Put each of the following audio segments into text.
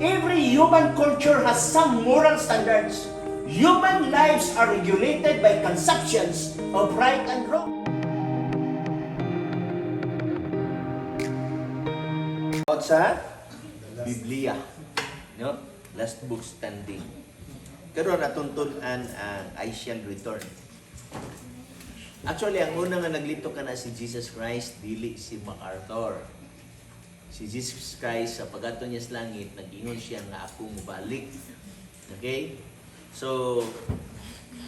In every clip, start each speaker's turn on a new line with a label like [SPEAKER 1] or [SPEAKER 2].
[SPEAKER 1] Every human culture has some moral standards. Human lives are regulated by conceptions of right and wrong. Sa Biblia, no? Last book standing. Pero natuntun-an ang I shall return. Actually, ang una nga naglito ka na si Jesus Christ, dili si MacArthur. Si Jesus Christ, sa pagdato niya sa langit, nag-ingon siya nga ako mabalik. Okay? So,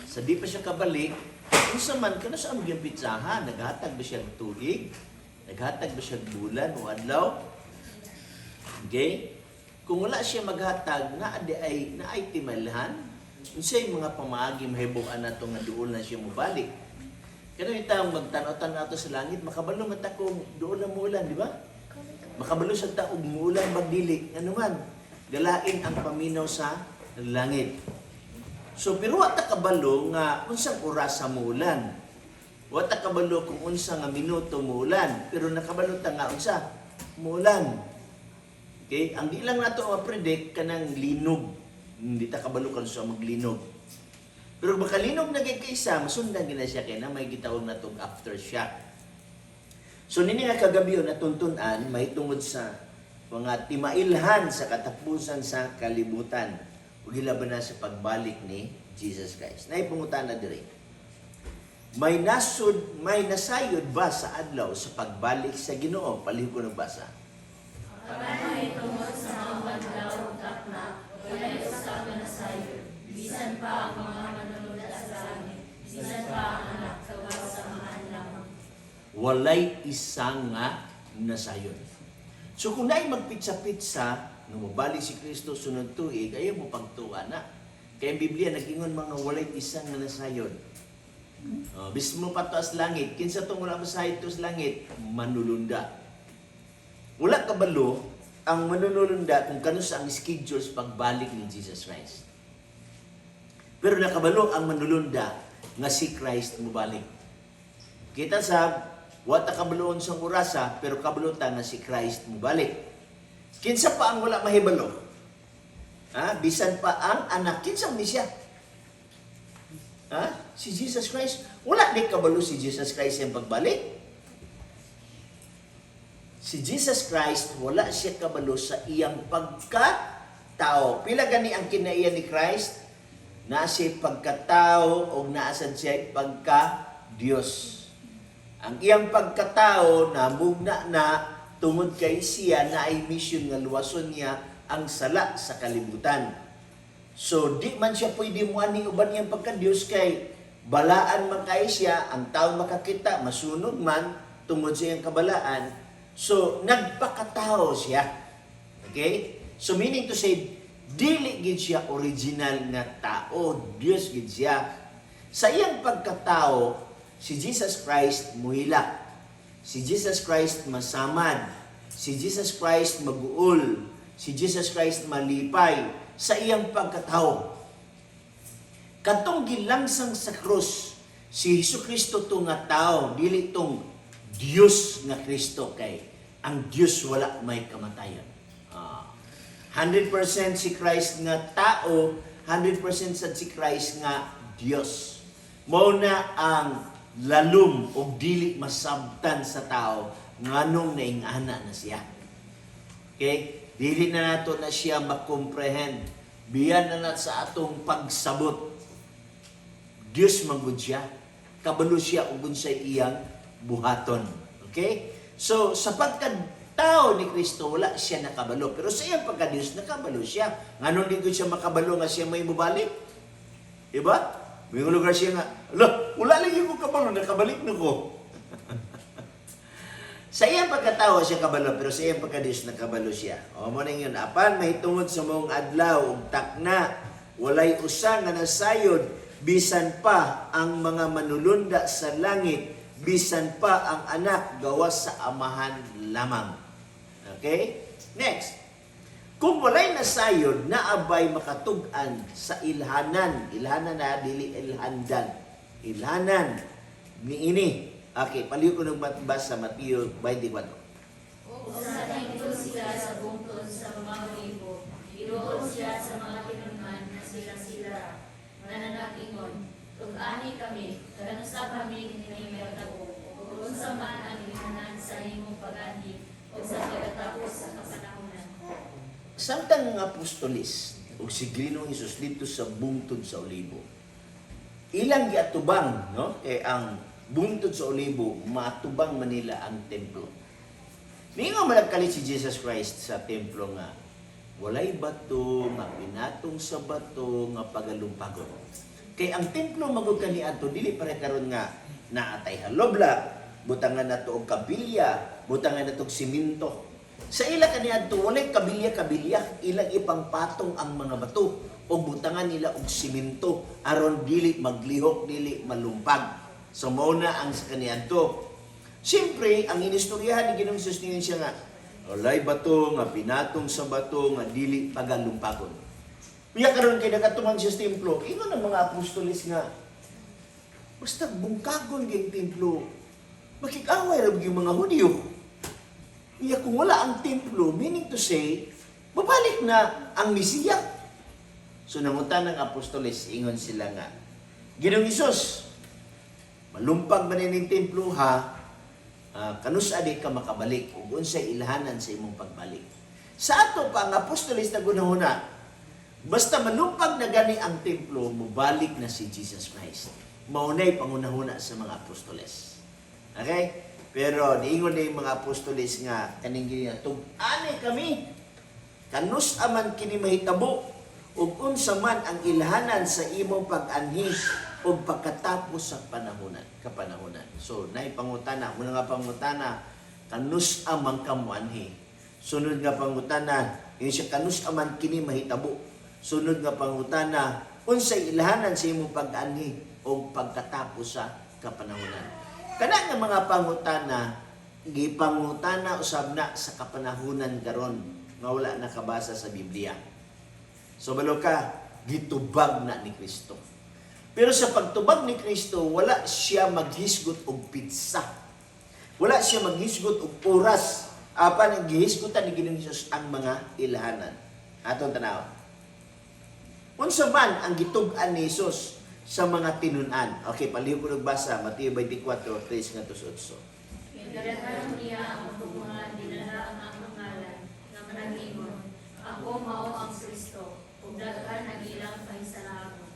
[SPEAKER 1] sa di pa siya kabalik, kung saman, kano sa aming pitsahan, naghatag ba siya ng tuig? Naghatag ba siya ng bulan o adlaw? Okay? Kung wala siya maghatag, na ay timalhan, unsay mga pamaagi mahibuan nato nga duol na siya mabalik. Kano itang magtanaw-tanaw nato sa langit, makabalo man ta kung duol na muulan, di ba? Makabalo sa taog muulan magdili, ano man, galain ang paminaw sa langit. So, pero wata kabalo nga unsang oras sa muulan. Wata kabalo kung unsa nga minuto muulan, pero nakabalo ta nga unsa muulan. Okay? Ang di lang nato ma-predict kanang linog. Hindi ta kabalo kan sa maglinog. Pero makalinog na kaysa, masundan gina siya kay na may gitawag natong aftershock. So nini nga kagabi natuntun-an may tungod sa mga timailhan sa katapusan sa kalibutan. Ug hilaban na sa pagbalik ni Jesus Christ. Nay pangutana diri. May nasayod ba sa adlaw sa pagbalik sa Ginoo? Palihog ko nagbasa.
[SPEAKER 2] Pagkay tungod sa mga adlaw takna, walay usa ka nasayod. Bisan pa ang mga manunod sa langit, bisan pa ang anak gawas sa mga lamang.
[SPEAKER 1] Walay isang nga nasayon. So kung naay magpitsa-pitsa, nung mabalik si Kristo sunod tuig, ayaw mo pagtuwa na. Kaya ang Biblia nag-ingon mga walay isang nga nasayon. Bis mo pa to as langit, kinsa tong wala masayod to as langit, manulunda. Wala kabalo ang manunulunda kung kano sa ang schedule sa pagbalik ni Jesus Christ. Pero nakabalo ang manulunda nga si Christ mubalik. Kita sa wata kabaloon sa orasa, pero kabalo ta nga si Christ mubalik. Kinsa pa ang wala mahibalo? Bisan pa ang anak, kinsa ni siya? Si Jesus Christ. Wala di kabalo si Jesus Christ yung pagbalik. Si Jesus Christ, wala siya kabalo sa iyang pagkatao. Pila gani ang kinaiya ni Christ? Na siya pagkatao o naasan siya pagka-Diyos. Ang iyang pagkatao, namugna na tungod kay siya na ay mission nga luwason niya ang sala sa kalibutan. So, di man siya pwede mo ani uban niyang pagka-Diyos kay balaan man kay siya, ang tao makakita, masunog man, tungod sa iyang kabalaan. So, nagpakatao siya. Okay? So, meaning to say, dili gid siya original na tao. Diyos gid siya. Sa iyang pagkatao, si Jesus Christ muhila. Si Jesus Christ masamad. Si Jesus Christ maguol. Si Jesus Christ malipay. Sa iyang pagkatao. Katong gilangsang sa krus, si Jesucristo to nga tao, dili tong Diyos nga Kristo kay ang Diyos wala may kamatayan. 100% si Christ nga tao, 100% sa si Christ nga Diyos. Mao na ang lalum o dili masabtan sa tao nganong naingana na siya. Okay? Dili na nato na siya makomprehend. Biyan na nato sa atong pagsabot. Diyos manggod siya. Kabalo siya ug unsay iyang buhaton. Okay? So, sa pagkatao ni Kristo, wala siya nakabalo. Pero sa iyang pagka-Diyos, nakabalo siya. Nganon din ko siya makabalo nga siya may mubalik? Diba? May lugar siya nga, wala lang yung kabalo, nakabalik na ko. Sa iyang pagkatao siya kabalo, pero sa iyang pagka-Diyos, nakabalo siya. O mo na yun, apan, mahitungod sa mong adlaw, ug takna, walay usa nga nasayod, bisan pa ang mga manulunda sa langit, bisan pa ang anak gawas sa amahan lamang. Okay? Next. Kung walay nasayod, naabay makatug-an sa ilhanan. Ilhanan na, dili ilhandan. Ilhanan. Ni ini. Okay, paliw ko ng matbas sa Mateo 24.
[SPEAKER 2] Usa dito sila sa bungtod sa mga libo. nag-ingon, tug-ani kami, kanusa kami kinahimutabo, ug unsa man ang gihanan sa imong pag-anhi, ug sa pagkatapos sa kapanahonan.
[SPEAKER 1] Samtang nga apostolis ug si Ginoong Hesus dito sa bungtod sa Olibo, ilang giatubang, no? Kay ang bungtod sa Olibo, matubang Manila ang templo. Ningo malagkalit si Jesus Christ sa templo nga, walay bato, nga pinatong sa bato, nga pagalumpagon. Kay ang templo magod kaniadto dili pare karon nga naatay halobla, butangan nato og kabilya, butangan nato og siminto. Sa ila kaniadto walay kabilya-kabilya, ilang ipangpatong ang mga bato o butangan nila og siminto aron dili maglihok, dili malumpag. So mao na ang sa kaniadto. Siyempre, ang inistoryahan ni Ginoong Hesus niya siya nga, walay bato nga pinatong sa bato nga dili pagalumpagon. Kaya karon kay nakatumang siya sa templo, ingon ang mga apostolis nga, basta bungkagon yung templo, makikaway rin yung mga Hudyo. Kaya kung wala ang templo, meaning to say, babalik na ang Mesiya. So nangutan ng apostolis, ingon sila nga, Ginoong Hesus, malumpag ba ning templo ha? Kanusa di ka makabalik ug unsay ilhanan sa imong pagbalik. Sa ato pa ang apostolis na gunahuna, basta malumpag na gani ang templo, mubalik na si Jesus Christ. Maunay pangunahuna sa mga apostoles. Okay? Pero niingon na yung mga apostoles nga kaning gini nga tug-ani kami. Kanus aman kini mahitabo ug unsa man ang ilhanan sa imong pag-anhi ug pagkatapos sa kapanahonan. So nay pangutana, muna nga pangutana, kanus amang kamuanhi. Sunod nga pangutana, yun siya kanus aman kini mahitabo. Sunod nga pangutana, unsay ilhanan sa imong pag-anhi ug pagkatapos sa kapanahonan. Kana nga mga pangutana, gipangutana usab na sa kapanahonan karon nga wala nakabasa sa Biblia. So balo ka, gitubag na ni Kristo. Pero sa pagtubag ni Kristo, wala siya maghisgot og pitsa. Wala siya maghisgot og oras. Apan ang gihisgotan ni Ginoong Hesus ang mga ilhanan. Atong tanaw. Unsa man ang gitug-an ni Hesus sa mga tinun-an. Okay, palihog ko nagbasa, Mateo 24, 3 nga 8.
[SPEAKER 2] Pinagdarahan niya ang mga dinala ang pangalan nga manangingon, ako mao ang Kristo, ug daghan ang ilang pahisalamat.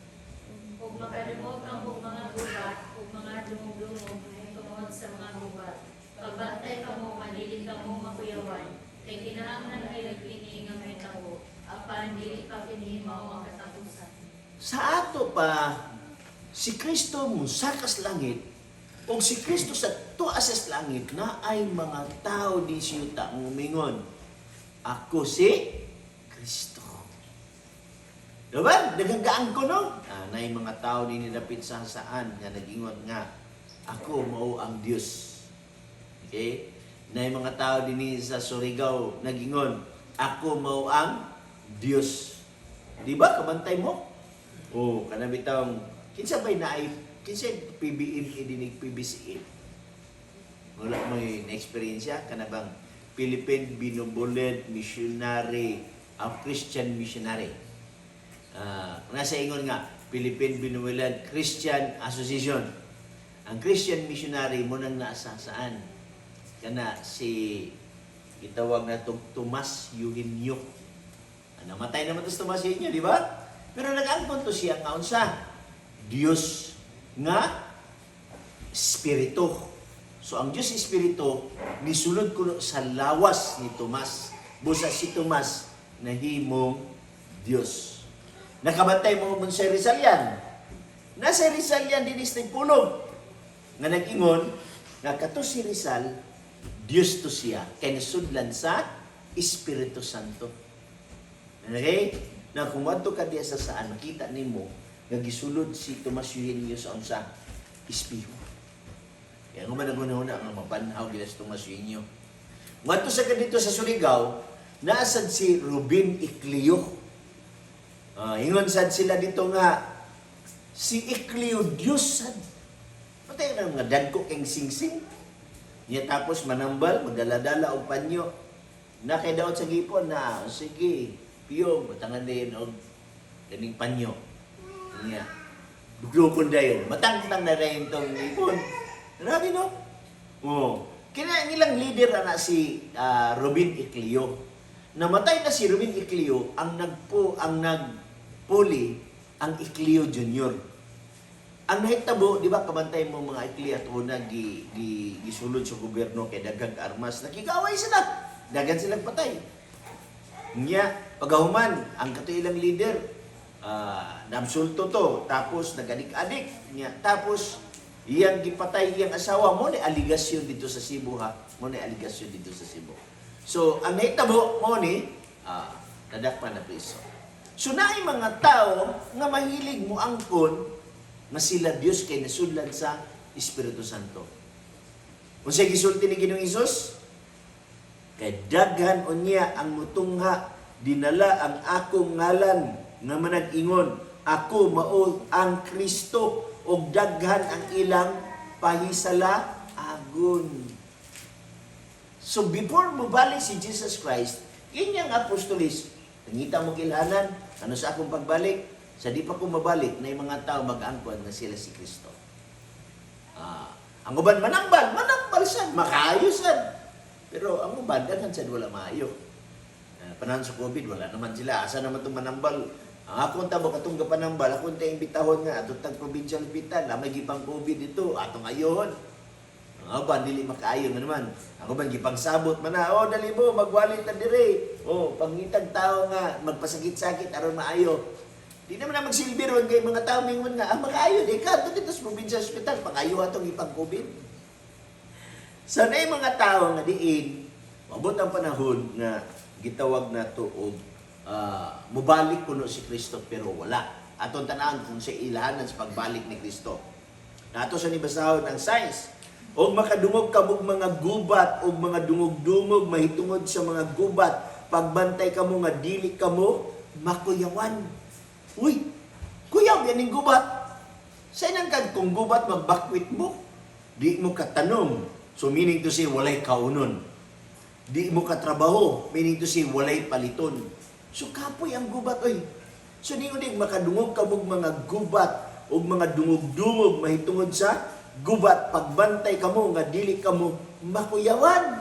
[SPEAKER 2] Ug makalimot ang mga gubat, ug mga dumog-dumog tungod sa mga gubat. Pagbantay kamo, madili kamo makuyawan, kay kinahanglan ay nagpini nga may tabo, apan dili pa pinihimaw ang katapusan.
[SPEAKER 1] Sa ato pa, si Kristo musakas langit, o si Kristo sa tuas sa langit na ay mga tao di siyuta ngumingon, ako si Kristo. Diba? Nagagaan ko, no? Na yung mga tao din nilapit sa saan nga nag-ingon nga, ako mao ang Diyos. Okay? Na yung mga tao din sa Surigao nag-ingon, ako mao ang Diyos. Diba? Kabantay mo? O, kanabitang, kinsa ba'y naay, kinsa PBM idinig PBCE? Wala may na-experience kanabang Philippine Benevolent Missionary of Christian Missionary. Nasa ingon nga, Philippine Benevolent Christian Association. Ang Christian missionary mo nang nasa saan? Kana si itawag na Tomas Eugenio. Namatay naman to si Tomas Eugenio, di ba? Pero nag-angkon to siya nga unsa? Dios nga Espiritu. So ang Dios Espiritu nisulod kuno sa lawas ni Tomas. Busa si Tomas nahimong Dios. Nakabantay mo sa Rizal yan. Nasa Rizal yan, dinis nagpulong. Nga nag-ingon, nga kato si Rizal, Diyos to siya, kay nasudlan sa Espiritu Santo. Okay? Na kung wadto ka diya sa saan, makita nimo nga gisulod si Tomas Eugenio sa unsa espejo. Kaya nga managuna-una nga mabanhaw gila si Tomas Eugenio. Wadto sa kadito sa Surigao, naasad si Ruben Iclio. Ingon sad sila dito nga si Iclio Diyos sad. Patay na mga dagko keng singsing. Niya tapos manambal, magdala-dala og panyo. Na kay daot sa gipon na sige, piyo batangan din og ganing panyo. Niya. Dukdukon dayon. Matangtang na rin itong ipon. Grabe no? Oh. Kaya nilang leader na si Robin Iclio. Namatay na si Robin Iclio, ang nagpuli ang Iclio Jr. Ang nahitabo, di ba, kabantay mo mga Iclio at una gisulod sa gobyerno kay daghang armas, nakikaway sila. Dagan silang patay. Nya, pagahuman, ang katuilang leader, namsulto to, tapos nagadik-adik. Nya, tapos, iyang gipatay iyang asawa mo ni aligasyon dito sa Cebu ha. Mo ni aligasyon dito sa Cebu. So ang nahitabo mo ni nadakpan na priso. So naay mga tao nga mahilig mo angkon nga sila Dios kay nasudlan sa Espiritu Santo. Unsay gisulti ni Ginoong Hesus? Kay daghan unya ang mutungha dinala ang akong ngalan nga manag-ingon ako mao ang Kristo og daghan ang ilang pahisala agon. So before mo balik si Jesus Christ, inyang apostolis, nangita mo kilhanan, ano sa akong pagbalik, sa di pa ko mabalik, na yung mga tao mag-angkon na sila si Kristo. Ang uban manambal sad, makaayo sad. Pero ang uban, daghan sad wala maayo. Panahon sa COVID, wala naman sila. Asa naman itong manambal? Akong tabo katong gapanambal, akong tayong bitahon nga, atong tag provincial hospital, may gipang COVID ito, atong ayon. Ang ba, dili makaayo nga naman. Ako ba, gipang sabot man na, dali mo, magwalit na dire. Pangitag tao nga, magpasakit-sakit, aron maayo. Di naman na magsilbiron kay mga tao mingon nga, makaayo, di ka, dito sa provincial hospital, pangayo atong ipang COVID. Sanay mga tao nga diin, mabot ang panahon nga gitawag na to og mubalik kuno si Kristo pero wala. Atong tanan kung sa ilahanan sa pagbalik ni Kristo. Nato sa nibasahon ang science. Og makadungog kabog mga gubat og mga dungog-dungog mahitungod sa mga gubat. Pagbantay kamo nga dili kamo makuyawan. Uy, kuyaw yan yung gubat. Sa inang kag kung gubat magbakwit mo, di mo katanom. So meaning to say walay kaunon. Di mo katrabaho, meaning to say walay paliton. So kapoy ang gubat oy. So di ko makadungog kabog mga gubat o mga dungog-dungog mahitungod sa gubat pagbantay kamo nga dili kamo makuyawan.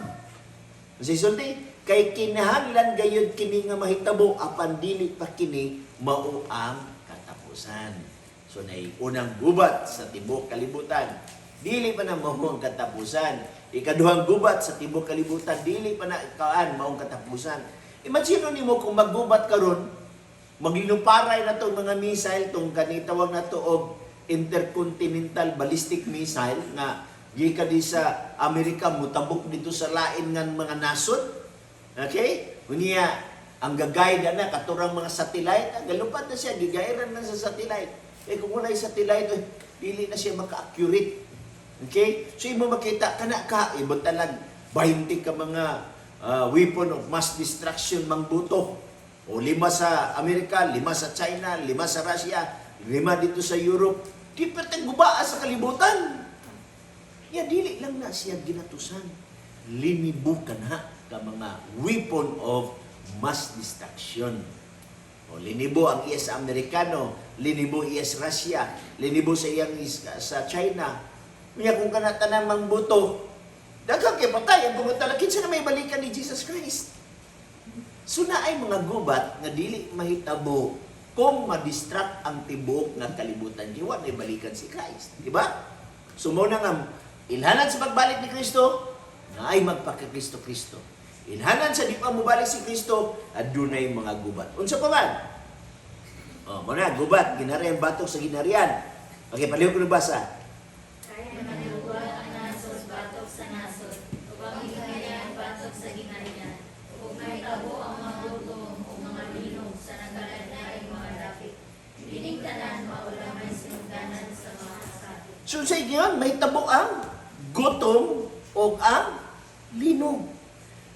[SPEAKER 1] Kasi sulti kay kinahanglan gayud kini nga mahitabo apan dili pa kini mao ang katapusan. So nay unang gubat sa tibuok kalibutan, dili pa na mao ang katapusan. Ikaduhang gubat sa tibuok kalibutan, dili pa na kaan mao ang katapusan. Imagine nimo kung maggubat karon, maglinumparay na to mga missile tong kanitawag na to og intercontinental ballistic missile nga gikan di sa Amerika mutabok dito sa lain nga mga nasod. Okay? Unya ang gagayda na katurang mga satellite, galupad na siya gigairan na sa satellite. Kung wala yung satellite, dili na siya maka-accurate. Okay? So imo makita kana ka ibot talag 20 ka mga weapon of mass destruction mangbuto. O 5 sa Amerika, 5 sa China, 5 sa Russia, 5 dito sa Europe. Di pa gubaa sa kalibutan. Ya dili lang na siya ginatusan. Linibukan ha ka mga weapon of mass destruction. O linibo ang iya sa Amerikano, linibo iya sa Russia, linibo sa iyang sa China. Kaya kung kanatanan mangbuto, daghang kay patay ang bumutala kinsa na may balikan ni Jesus Christ. So na ay mga gubat nga dili mahitabo kung ma-distract ang tibuok nga kalibutan diwa na balikan si Christ, di ba? So mo na nga ilhanan sa pagbalik ni Kristo na ay magpaka-Kristo-Kristo. Ilhanan sa di pa mobalik si Kristo adunay mga gubat. Unsa pa man? Mo na gubat ginari ang batok sa ginarian. Okay, paliw ko basa.
[SPEAKER 2] Kaya maniguan ang nasod batok sa nasod. Upang ginarian batok sa ginarian. Kung may tabo ang mga gutom o mga linog sa nagalanay mga dapit. Binigtanan maulamay sinugdanan sa mga kasapit.
[SPEAKER 1] So sa inyo, may tabo ang gutom o ang linog.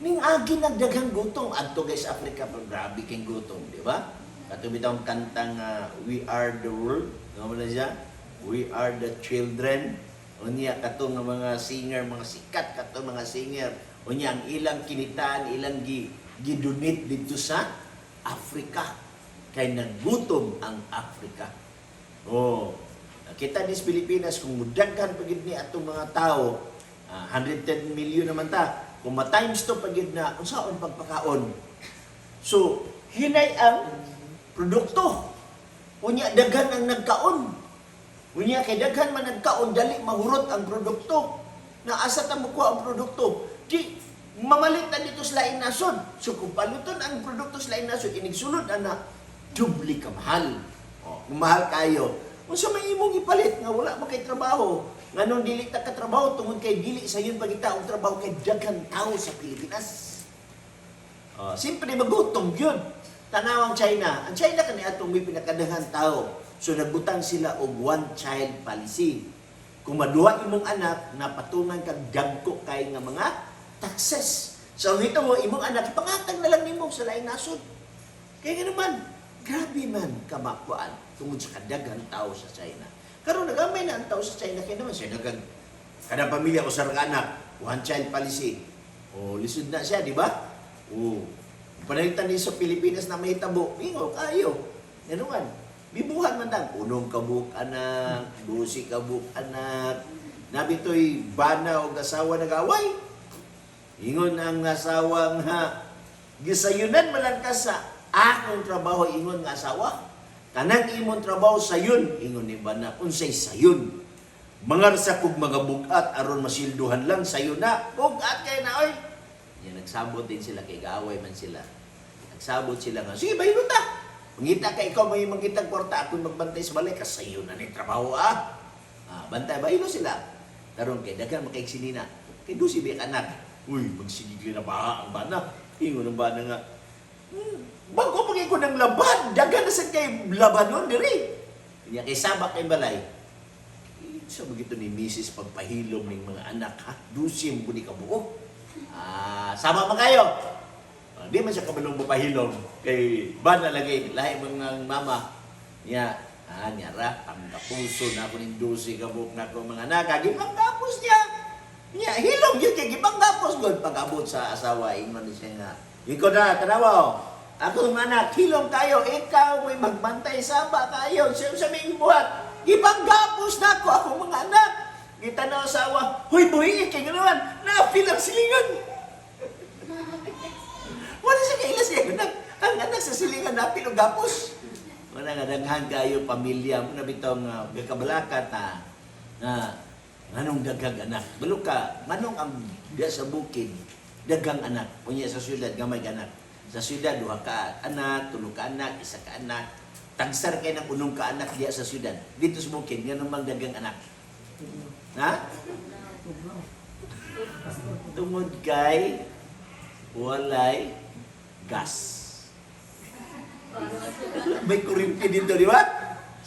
[SPEAKER 1] Ning agi nagdaghang gutom adto guys Africa pero grabe kay gutom, di ba? Kato bitong kantang We Are the World, no na siya? We Are the Children. Unya kato nga mga singer, mga sikat kato mga singer. Unya ang ilang kinitaan, ilang gidunit dito sa Africa. Kay nagutom ang Africa. Oh. Kita di Pilipinas, kung mudaghan pagid ni atong mga tao, 110 million naman ta, kung ma-times to pagid na, unsaon pagpakaon. So, hinay ang produkto. Unya, daghan ang nagkaon. Unya, kay daghan man nagkaon, dali mahurot ang produkto. Naasa ta makuha ang produkto. Di, mamalit na dito sa lain nasod. So, kung paluton ang produkto sa lain nasod, inigsulod na dubli ka mahal. Kung mahal kayo, kung sa may imong ipalit, nga wala mo kay trabaho, nga nung dili ta ka trabaho, tungod kay dili sa yun pagitaong trabaho kay daghang tao sa Pilipinas. Siyempre, magutom yun. Tanawang China. Ang China kani atong may pinakadaghang tao. So, nagbutang sila og one-child policy. Kung maduha imong anak, napatungan kag dagko kay nga mga taxes. So, ito mo, imong anak, ipangatag na lang nimo sa laing nasod. Kaya nga naman, grabe man kamakuan tungod sa kadaghang tao sa China. Karon nagamay na ang tao sa China kay naman siya kada pamilya usar ka anak, one-child policy. Lisod na siya, di ba? Panalitan din sa Pilipinas na may tabo, ingo, kayo. Ano man? Bibuhan man lang. Unong kabuk anak, 12 kabuk anak. Nabito'y bana o asawa nag-away. Ingon ang asawang gisayunan man lang ka sa akong trabaho, ingon nga asawa. Kanang imong trabaho sayon, ingon ni bana, unsay sayon. Mangar sa kog mga bugat aron masilduhan lang sayo na. Bugat kay na oy. Yan, nagsabot din sila kay gaaway man sila. Nagsabot sila nga, sige, bayro ta. Mangita ka, ikaw may mangitag kwarta, ako'y magbantay sa balay, kasayo na ni trabaho, bantay, bayro sila. Tarong kay, dagan makaiksinina. Kay Dusi Bek anak, uy, magsigigli na ba ang bana? Ingo ng bana nga, bago pag ko ng laban, dagan na sa kay laban nun, diri. Kaya kay sabak kay balay, sa bagito ni Mrs. pagpahilom ng mga anak, Dusi, mo ni kabuo. Sama man kayo. Di man siya kabalong mapahilom. Kay ba na lagi, lahi mga mama. Niya, nyara, ang kapuso na ako ng 12 kabuk na ako mga anak. Gipang kapos niya. Niya, hilom yun kay gipang kapos. Pag-abot sa asawa, inman siya nga. Ikaw na, tanawaw. Ako mga anak, hilom tayo. Ikaw may magbantay saba kayo. Siya may buhat. Gipang kapos na ako, ako mga anak. Kita na asawa, huy, buhingin kay ganoon, na-feel ang silingan. Wala siya kailas siya, ang anak sa silingan na-feel ang gapos. Wala nga, daghan kayo, pamilya, mo na bitong gakabalakat na anong daghang anak. Balo ka, manong ang diya sa bukid, daghang anak. Kunya sa syudad, gamay anak. Sa syudad, 2 ka anak, 3 ka anak, 1 ka anak. Tagsar kayo ng 1 ka anak diya sa syudad. Dito sa bukid, nga namang daghang anak. Tungod kay walay gas. May kuryente dito, di ba?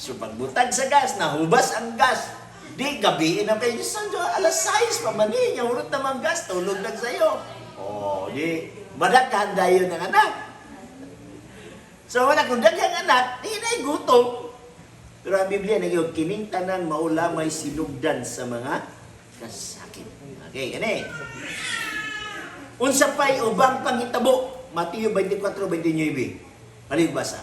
[SPEAKER 1] So pagbutag sa gas, nahubas ang gas. Di, gabiin na kayo. Alas 6 pa mani, niya urot naman gas, tulog lang sa'yo. Di, madaghan dayon ng anak. So wala kung daghang anak, di na gutom. Pero ang Biblia nagyog, kining tanan maulamay sinugdan sa mga kasakit. Okay, gani. Unsa pa'y ubang panghitabo? Mateo 24:29. Palig basa.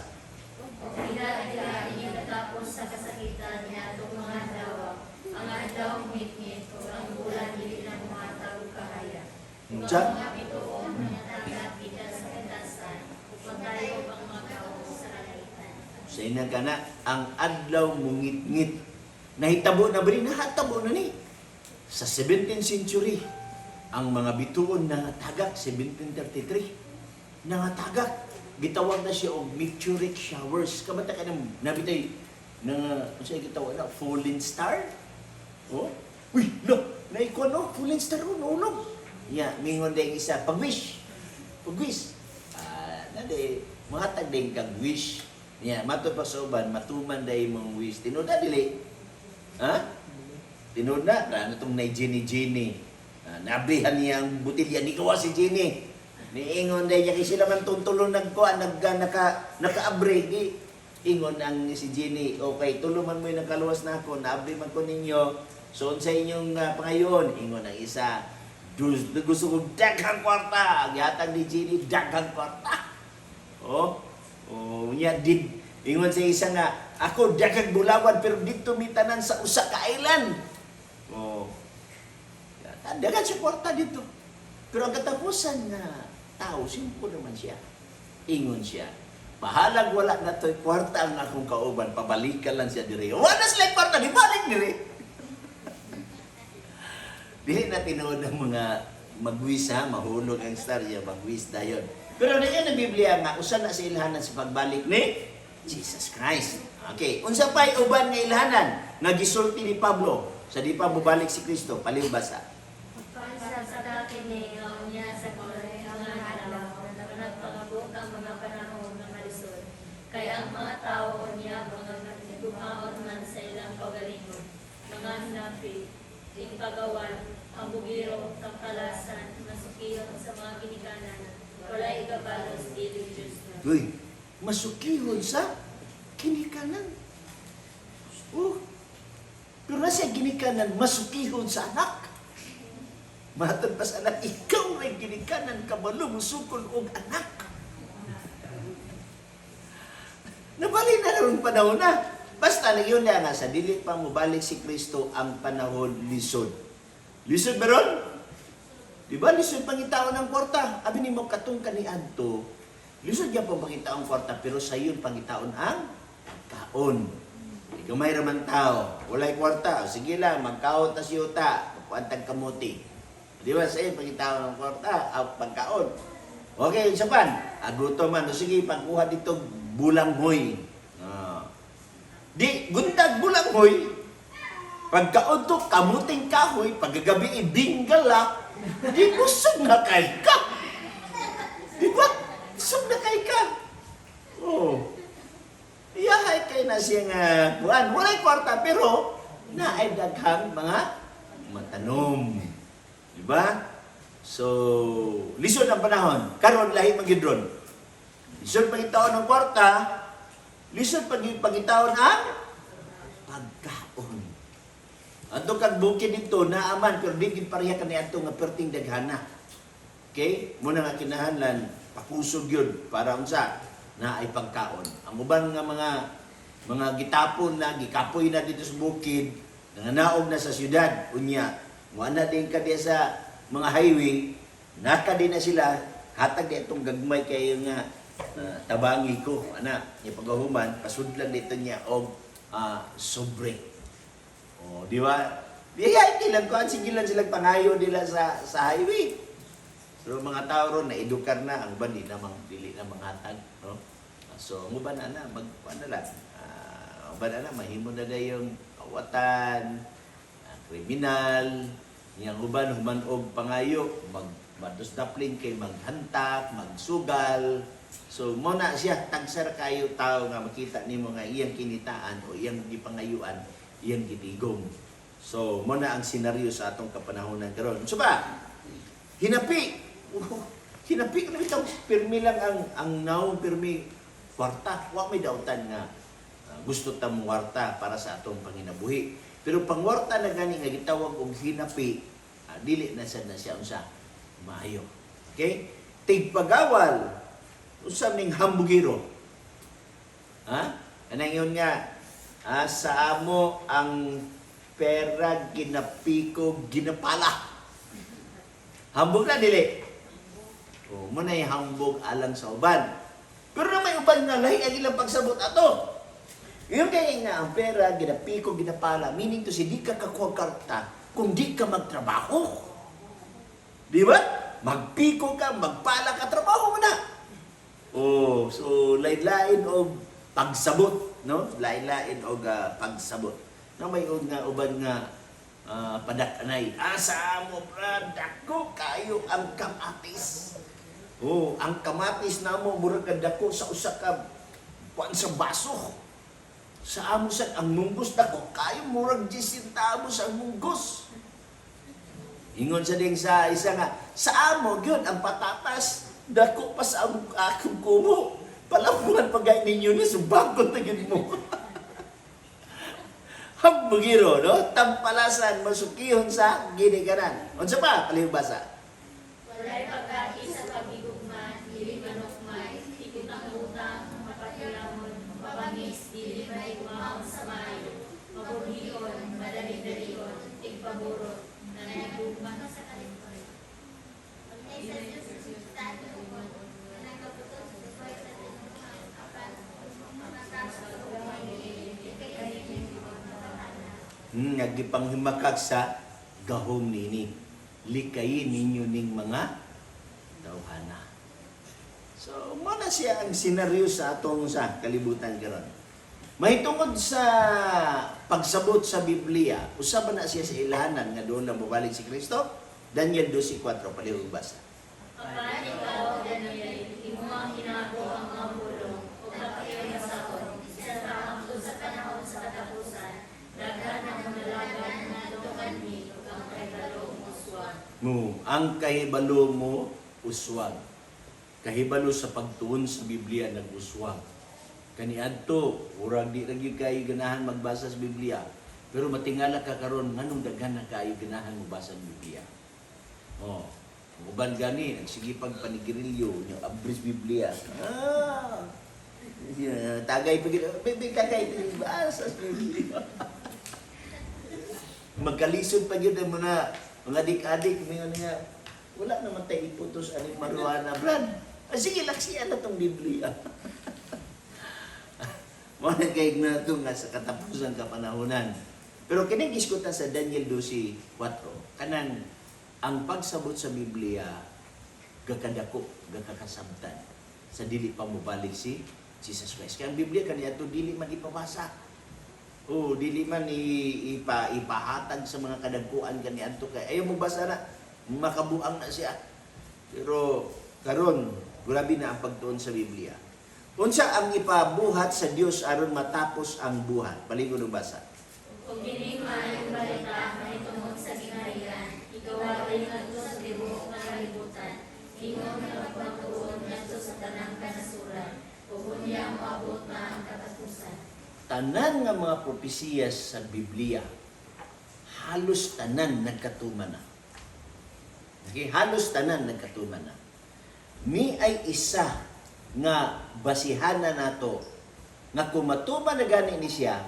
[SPEAKER 2] Kaya ininatapos sa kasakitan niya itong mga dawa. Ang adlaw ngit-ngit o ang bulan dili na mga tao kahaya.
[SPEAKER 1] Unsa?
[SPEAKER 2] Mga bituon manatagap kita sa katasan. Pagdayo ang mga tao sa kalaitan.
[SPEAKER 1] Sa inang kana, ang adlaw mungit-ngit. Nahitabo na ba rin? Nahatabo na ni. Sa 17th century, ang mga bituon na tagak, 1733, nangatagak. Gitawag na siya og meteoric showers. Kamata ka ng nabitay na, ano gitawag na, falling star? Uy, no, naikon no, falling star ron, ulog. Mingon din isa, pag-wish. Pag-wish. Nade, mahatag din kang wish. Mato pa sa uban, matuman dahil mong wish. Tinood na, dili? Tinood na, ano itong na Jenny. Nabrihan niyang butilya, ni kawa si Jenny. Niingon dahil niya kasi sila man tuntulong naka-abre. Ingon ang si Jenny, okay, tulungan mo yung nakaluwas na ako, na-abre man ko ninyo. So, sa inyong pangayon, ingon ang isa, gusto kong daghang kwarta. Ang yatang ni Jenny, daghang kwarta. Niya, Ingon sa isa nga, ako daghang bulawan pero dito mitanan sa usa ka island. Oh. Daghang siya kwarta dito. Pero ang katapusan nga tao, simple naman siya. Ingon siya, bahalag wala na to'y kwarta ang akong kauban, pabalikan lang siya diri. Wala sila kwarta, di balik diri. Dili na tinuod ang mga magwis ha, mahulog ang istorya, magwis dayon. Pero diyan ang Biblia nga, usa na sa ilhanan sa pagbalik ni Jesus Christ. Okay, unsa pa'y uban nga ilhanan nga gisulti ni Pablo sa di pa mubalik si Kristo, palibasa.
[SPEAKER 2] Sa dati niya sa mga adlaw na nagpangabot ang mga panahon ng malisod. Kaya ang mga tao niya mga nagdumaon man sa ilang pagalingon, mga hinapi, pagawan, ang bugiro, kapalasan, masukihon sa mga ginikanan, walay kabalos, dili Diyos na.
[SPEAKER 1] Uy, masukihon sa ginikanan. Oh, pero nasa ginikanan, masukihon sa anak. Matod pa sa anak, ikaw rin ginikanan, kabalo, musukol og anak. Nabali na rin panahon na. Basta na yun nga sa dili pa mubalik si Kristo ang panahon lisod. Lisod ba ron? Diba lisod pangitaon ng kwarta? Abi ni mo katong kaniadto. Lisod yan po pangitaon kwarta pero sa yun pangitaon ang kaon. Ikaw may raman tao. Walay kwarta. Sige lang, magkaon ta si Yuta. Puantang kamuti. Di ba sa yun pangitaon ng kwarta? Pagkaon. Okay, isa pan. Aguto man. O sige, pagkuha dito bulang hoy. Di, gundag bulang hoy. Pagkaon to, kamuting kahoy. Pagkagabi ibinggala. Di busog na kay ka. Di ba? Busog na kay ka. Oh. Iyahay kay na siya nga buwan. Walay kwarta, pero naay daghang mga matanom. Di ba? So, lisod ang panahon. Karon lahi magidron. Lisod pagitaon ng kwarta, lisod pagitaon ang pagkaon. Ato kag bukid dito naaman pero di gid pareha kani ato nga perting daghana. Okay? Muna nga kinahanglan pakusog yun para unsa na ay pagkaon. Ang uban nga mga gitapon na gikapoy na dito sa bukid, nanganaog na sa syudad unya. Muana din ka diya sa mga highway, naka din na sila hatag di atong gagmay kayo nga tabangi ko ana nya pagahuman pasudlan dito niya og sobre. Oh, di ba? Di lang ko sigilan silang pangayo nila sa highway. So mga tao ron na edukar na ang bandi namang dili na manghatag, no? So mo ba na magpanala? Ba na mahimo na dayong kawatan, kriminal, yang uban human og pangayo mados dapling kay maghantak, magsugal. So mo na siya tagsar kayo tao nga makita nimo nga iyang kinitaan o iyang gipangayuan, iyang gitigom. So mo na ang senaryo sa atong kapanahonan karon. So ba? Hinapi. Hinapi na bitaw pirmi lang ang now pirmi kwarta. Wa may dautan nga gusto ta mo kwarta para sa atong panginabuhi. Pero pangwarta na gani nga gitawag og hinapi, dili na sad na siya unsa maayo. Okay? Tigpagawal usa ning hambugiro. Ha? Anang yun nga, sa amo ang pera ginapiko ginapala. Hambog na dili. O, mo na hambog alang sa uban. Pero na may uban nga lahi ang ilang pagsabot ato. Yung kaya nga ang pera ginapiko ginapala, meaning to si di ka kakuha karta kung di ka magtrabaho. Di ba? Magpiko ka, magpala ka, trabaho mo na. Oh, so lain-lain og pagsabot, no? Lain-lain og pagsabot. Na may nga uban nga padak-anay. Asa mo brad, dako kayo ang kamatis. Oh, ang kamatis namo murag dako sa usa ka kuan sa baso. Sa amo sad ang munggos dako kayo murag 10 centavos ang munggos. Ingon sa ding sa isa nga, sa amo gyud ang patatas dako pa sa akong kumo. Palabuhan pagay ninyo ni subagkot na gyud mo. Hambugiro, no? Tampalasan masukihon sa ginikanan. Unsa pa palibasa?
[SPEAKER 2] Walay pagkati sa pagigugma, dili manukmay, tikot ang utang, mapatilamon, mapangin sa maayo, mabuhion, madali-dalion, tigpaburot, na nagugma sa kalimutan.
[SPEAKER 1] Nagipanghimakag sa gahom nini. Likayin ninyo ning mga tawhana. So, muna siya ang senaryo sa atong sa kalibutan karon. Mahitungod sa pagsabot sa Biblia, usab na siya sa ilahanan nga doon na mabalik si Kristo. Daniel 12:4 palihog basa.
[SPEAKER 2] Apan ikaw, Daniel, imo ang hinago ang mga bulong, o kapayo na sakon, sa taang sa panahon sa katapusan, daghan ang manalagan na tutukan ni, ug ang kahibalo mo suwag.
[SPEAKER 1] Ang kahibalo mo uswag. Kahibalo sa pagtuon sa Biblia nag-uswag. Kaniadto, urag di lagi kayo ganahan magbasa sa Biblia. Pero matingala ka karon nganong daghan na kayo ganahan magbasa sa Biblia. Uban gani nagsigipag panigirilyo nya abris Biblia. Tagay pagid tagay basa sa Biblia. Magkalisod pa gyud mo na mga adik-adik mingon nga wala naman tayo iputos ani marijuana brad. Sige laksiyan na tong Biblia. Mo na kay na ito nga sa katapusan kapanahonan. Pero kining giskutan sa Daniel 12:4 kanang ang pagsabot sa Biblia gakadako gakakasabtan sa dili pa mobalik si Jesus Christ. Kaya ang Biblia kaniadto dili man ipabasa. Dili man ipahatag sa mga kadagkuan kaniadto kay ayaw mo basa na makabuang na siya. Pero karon grabe na ang pagtuon sa Biblia. Unsa ang ipabuhat sa Dios aron matapos ang buhat? Palingon og basa.
[SPEAKER 2] Kung kining maayong balita mahitungod sa gingharian, ikaw ay ngadto sa tibuok nga kalibutan, ingon nga pagtuon ngadto sa tanang kanasuran, ug unya moabot na ang katapusan.
[SPEAKER 1] Tanan nga mga propesiya sa Biblia, halos tanan nagkatuman na. Okay? Halos tanan nagkatuman na. Ni ay isa nga basihanan nato nga kung matuman na gani ni siya,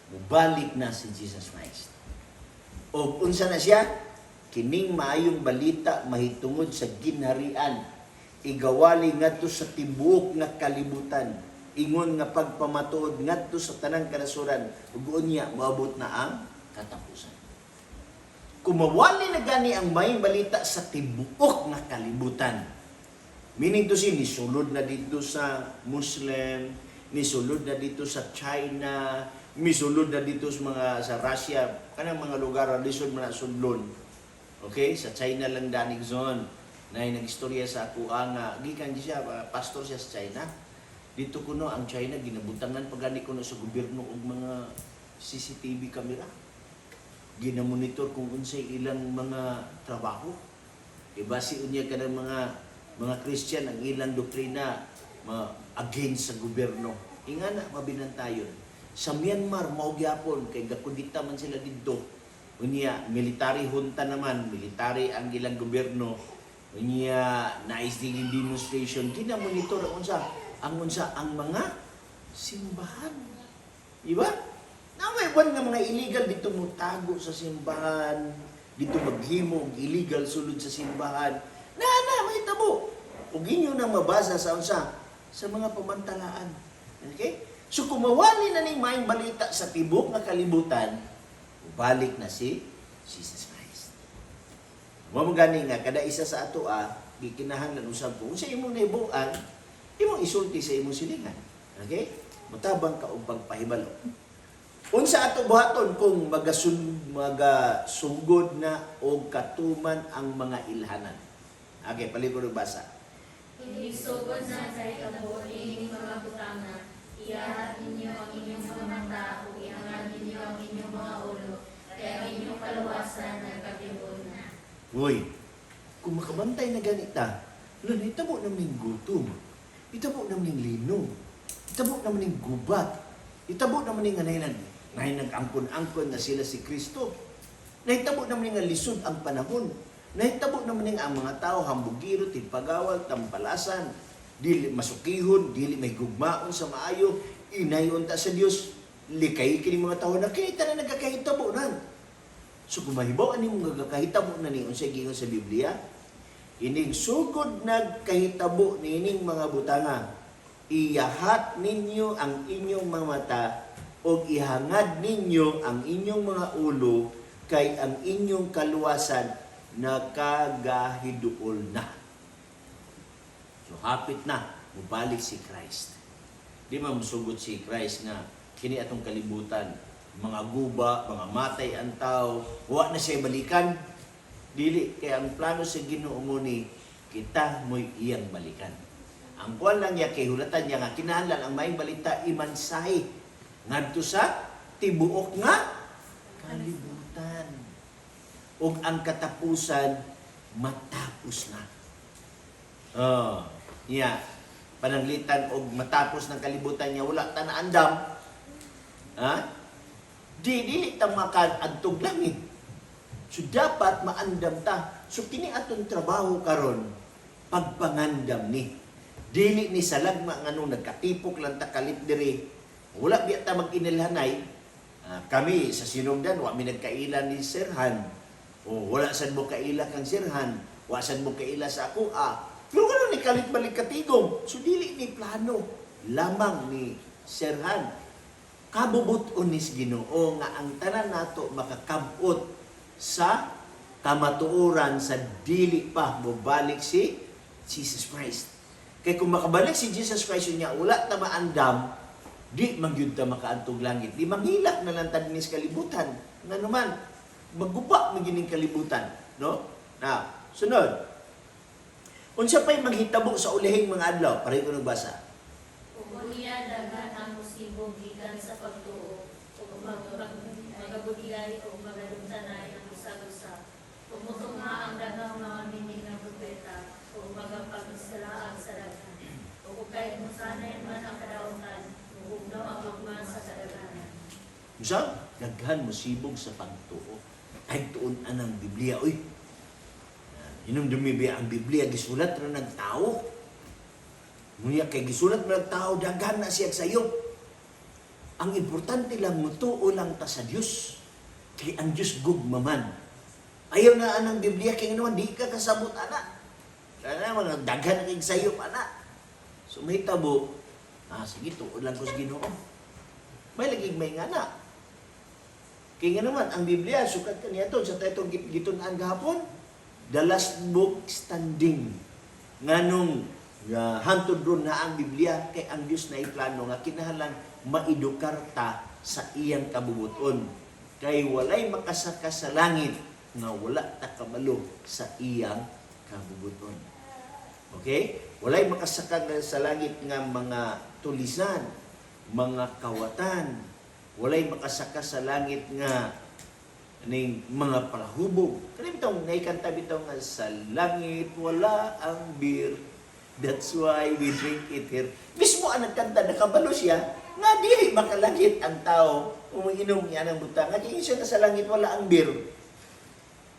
[SPEAKER 1] mubalik na si Jesus Christ. O unsa na siya? Kining maayong balita mahitungod sa ginharian. Igawali ngadto sa tibuok nga kalibutan. Ingon nga pagpamatuod ngadto sa tanang kanasuran. Ug unya moabot na ang katapusan. Kumawali na gani ang maayong balita sa tibuok nga kalibutan. Meaning to say, nisulod na dito sa Muslim, nisulod na dito sa China, misulod na dito sa Russia, kanang mga lugar lisod man sudlon. Okay, sa China lang danig zone. Na nagistorya sa ako nga gikan siya pastor siya sa China. Dito kuno ang China ginabutangan pagani kuno sa gobyerno og mga CCTV camera. Ginamonitor kung unsay ilang mga trabaho. Ibasi unya kanang mga Christian ang ilang doktrina against sa gobyerno. Ingana mabinantayon. Sa Myanmar mao gyapon kay gakudita man sila didto. Unya military junta naman, military ang ilang gobyerno. Unya nais ding demonstration ginamonitor ang mga simbahan. Diba? Naway buwan nga mga illegal dito mutago sa simbahan, dito maghimo og illegal sulod sa simbahan. May tabo. Ug inyo nang mabasa sa mga pamantalaan. Okay? So kumawali na ning maayong balita sa tibok nga kalibutan, balik na si Jesus Christ. Mao gani nga kada isa sa ato gikinahanglan usab ko unsa imong nahibuan, imong isulti sa imong silingan. Okay? Mutabang ka og pagpahibalo. Unsa ato buhaton kung magasugod na og katuman ang mga ilhanan. Okay, palikod og basa.
[SPEAKER 2] Hindi sugod na sa ikabuo ining mga butanga, iyahat ninyo ang inyong mga mata o iangan ninyo ang inyong mga ulo, kaya ang inyong kaluwasan nagkatibod na.
[SPEAKER 1] Uy, kung makabantay na ganita, itabo naman ng gutom, itabo naman ng lino, itabo naman ng gubat, itabo naman ng anaylan, ngayon nag-angkon-angkon na sila si Kristo, nahitabo naman ng lisod ang panahon, nahitabo naman ng ang mga tao, hambugiro, tigpagawal, tampalasan, dili masukihon, dili may gugmaon sa maayo, inayon ta sa Dios. likay kini mga tao na kita na nagkakahitabo na. So kung mahibaw ani mong nagkakahitabo na ni unsay giingon sa Biblia, ining sugod nagkahitabo nining mga butanga, iyahat ninyo ang inyong mga mata o ihangad ninyo ang inyong mga ulo kay ang inyong kaluwasan nakagahiduol na. So hapit na mubalik si Christ. Di man musugod si Christ nga kini atong kalibutan, mga guba, mga matay ang tao, wa na siya balikan. Dili kay ang plano sa Ginoo mo ni kita mo'y iyang balikan. Ang kuwan lang niya kay hulatan niya nga kinahanglan ang maayong balita imansahi ngadto sa tibuok nga kalibutan. Ug ang katapusan matapos na. Niya pananglitan og matapos ng kalibutan niya wala ta na andam. Dili ta makaadtog langit. So dapat maandam ta. So kini atong trabaho karon pagpangandam ni. Dili ni salagma ngano nagkatipok lang ta kalit diri. Wala biya ta mag-inilhanay. Kami sa sinugdan wa mi nagkaila ni Sirhan. O wala sad mo kaila kang Sirhan. Wa sad mo kaila sa ako. Pero gano'n ni kalit balik katigom. So dili ni plano lamang ni Sirhan. Kabubuton ni Ginoo nga ang tanan nato makakabot sa kamatuoran sa dili pa mobalik si Jesus Christ. Kaya kung makabalik si Jesus Christ niya, wala ta maandam, di magyud ta makaantog langit. Di manghilak na lang tadnis kalibutan. Nga naman, magguba magining kalibutan. No? Na, sunod. Unsa pa'y maghitabo sa ulihing mga adlaw? Pareho ko nagbasa.
[SPEAKER 2] Ubuhiya daghan ang musibong gikan sa pagtuo, ug magabuligay o magadumtanay ang usa-usa. Pumutugma ang daghang mga mining nga propeta o magapagsilaan sa daghan. O kay musanay man ang kadautan, ugno ang magman sa kadaghanan.
[SPEAKER 1] Unsa? Daghan musibog sa pagtuo. Ay tuon anang Biblia. Uy, hinumdumi ang Biblia, gisulat na ng tao. Ngunya kay gisulat na ng tao, daghan na siya sayop. Ang importante lang, mutuo lang ta sa Diyos. Kay ang Diyos gugmaman. Ayaw na anang Biblia, kaya naman, di ka kasabot, anak. Kaya naman, daghan na kay sayop, anak. So may tabo, sige, tuon lang ko sa Ginoo. May laging may ngana. Kaya nga naman, ang Biblia, sukat ka niya to, sa tayo gitunaan gahapon, the last book standing. Nganong hantod ron na ang Biblia kay ang Dios na iplano nga kinahanglan maedukar ta sa iyang kabubuton. Kay walay makasaka sa langit nga wala ta kabalo sa iyang kabubuton. Okay? Walay makasaka sa langit nga mga tulisan, mga kawatan. Walay makasaka sa langit nga ning mga palahubog. Kani bitong naikanta bitong nga sa langit wala ang beer. That's why we drink it here. Mismo ang nagkanta nakabalo siya nga dili makalangit ang tao umiinom niya ng butang. Nga siya na sa langit wala ang beer.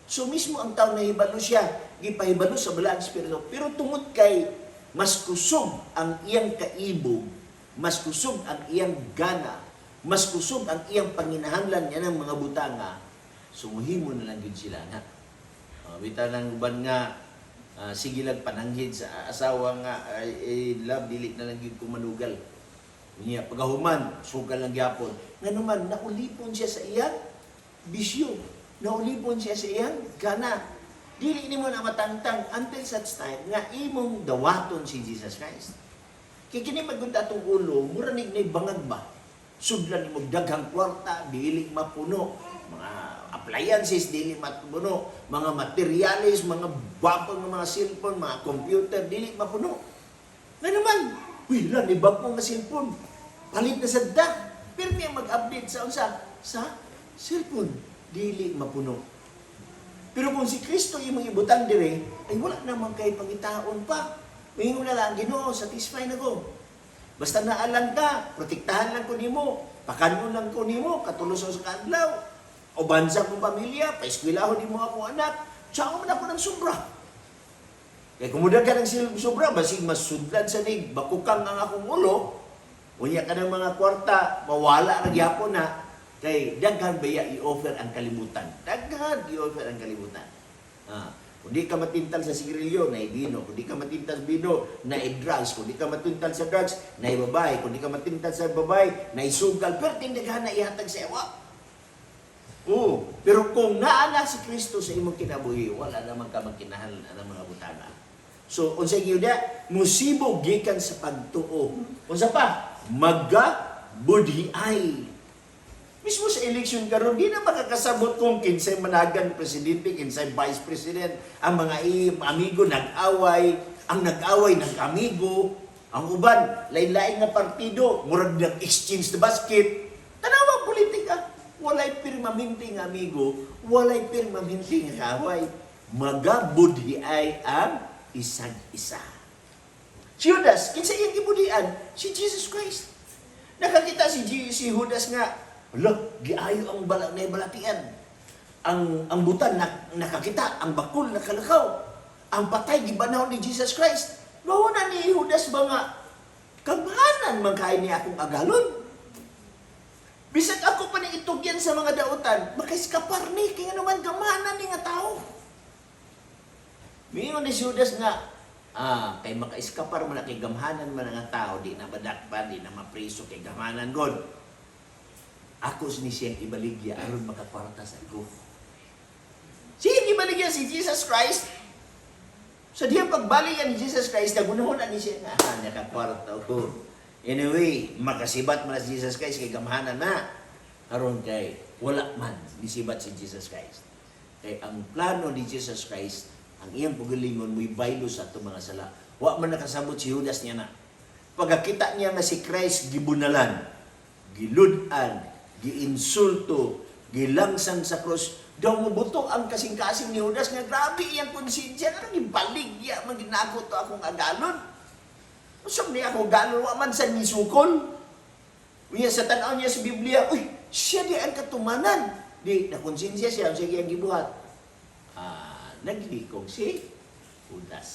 [SPEAKER 1] So mismo ang tao nahibalo siya, gipahibalo sa balaang espiritu. Pero tungod kay mas kusog ang iyang kaibog, mas kusog ang iyang gana, mas kusog ang iyang panginahanglan niya ng mga butanga, sumuhimo na lang yun sila nga. Bita ng uban nga, sige lang pananghid sa asawa nga, love, dili na lang yun kumanugal. Niya, pagahuman, sugal lang yapon. Nga naman, naulipon siya sa iyang bisyo. Naulipon siya sa iyang gana. Dili ni mo na matangtang until such time nga imong dawaton si Jesus Christ. Kaya kini magunda atong ulo, muranig na bangag ba? Sudlan ni mo daghang kwarta, dili mapuno. Mga appliances, dili mapuno. Mga materialis, mga bapang mga cellphone, mga computer, dili mapuno. Nga naman, wala ni bapang nga cellphone. Palit na sa dak. Pero niya mag-update sa cellphone. Dili mapuno. Pero kung si Kristo yung mga ibutang dire, ay wala naman kay pangitaon pa. Mayroon na lang, Ginoo, satisfy na ko. Basta naalang ka, protektahan lang ko nimo, pakanon lang ko nimo, katuloso sa kadlaw, o bansa kong pamilya, paeskwelahon nimo akong anak, tsaka man ako ng sobra. Kaya kumudag ka ng sobra, basig masudlan sa nig, bakukang ang akong ulo, Unya ka ng mga kwarta, mawala na gyapon na. Kay daghan baya i-offer ang kalibutan. Daghan i-offer ang kalibutan. Kung di ka matintal sa sigarilyo, na ibino. Kung di ka matintal sa bino, na i-drugs. Kung di ka matintal sa drugs, na ibabay. Kung di ka matintal sa babay, na isugal. Pero tindaghan na ihatag sa ewa. Oo. Pero kung naana si Kristo sa imong kinabuhi, wala naman ka magkinahal ng mga butana. So, unsay gyud musibog gikan sa pagtuo. Unsa pa? Magabudhiay. Mismo sa eleksyon karon di na makakasabot kung kinsay managan presidente, kinsay vice president, ang mga amigo nag-away, ang nag-away nag-amigo, ang uban lain-lain nga partido, murag nag-exchange the basket. Tanawang politika, walay permanente nga amigo, walay permanente nga away. Magabudhiay ang isang isa. Si Judas, kinsay iyang gibudhian? Si Jesus Christ. Nakakita si Judas nga, giayo ang balatian. Ang butan nakakita, ang bakul nakalakaw. Ang patay gibanaw ni Jesus Christ. Mao na ni Judas ba nga kamahanan man kay ni akong agalon. Bisag ako pa ni itugyan sa mga dautan, makaiskapar ni kay naman kamahanan ni nga tao. Mingon ni Judas nga, kay makaiskapar man kay gamhanan man nga tao, di na badakpan, di na mapriso kay gamhanan god. Ako ni siyang ibaligya aron makakwarta sa ako. Siyang ibaligya si Jesus Christ. Sa diyang pagbaligyan ni Jesus Christ, nagunahon ni siya nga, nakakwarta ako. Anyway, makasibat man si Jesus Christ kay gamhanan na. Aron kay wala man nisibat si Jesus Christ. Kay ang plano ni Jesus Christ, ang iyang pagalingon mo'y baylo sa itong mga sala. Wa man nakasabot si Judas niya na. Pagkakita niya na si Christ gibunalan, giludan, giinsulto, gilangsan sa krus, daw mabuto ang kasing-kasing ni Judas nga grabe iyang konsensya nga gibaligya man ginako to akong agalon. Usab niya ako galon wa man sa nisukol. Unya sa tan-aw niya sa Biblia, uy, siya di ang katumanan. Di na konsensya siya sa iyang gibuhat. Naglikog si Judas.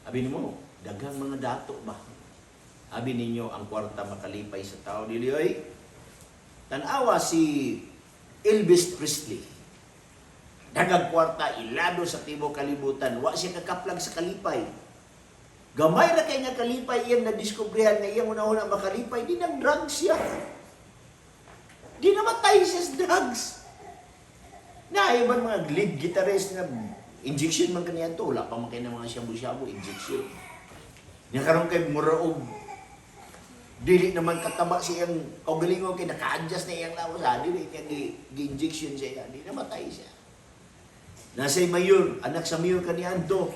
[SPEAKER 1] Abi nimo, daghang mga dato ba? Abi ninyo ang kwarta makalipay sa tao dili oy. Tanawa si Elvis Presley. Dagang kwarta, ilado sa tibok kalibutan. Wa siya kakaplag sa kalipay. Gamay na kay nga kalipay, iyang nadiskubrihan na iyang una-una makalipay. Di nang drugs siya. Di namatay siya sa drugs. Naiban mga lead guitarist na injection man kaniyan to. Wala pa man kayo ng mga shabu-shabu, injection. Nakaroon kay muraog. Dili naman kataba siyang kaugalingon kay naka-adjust na iyang lawas. Dili niya gi-injection siya. Di namatay siya. Nasa'y mayor, anak sa mayor kaniyan to.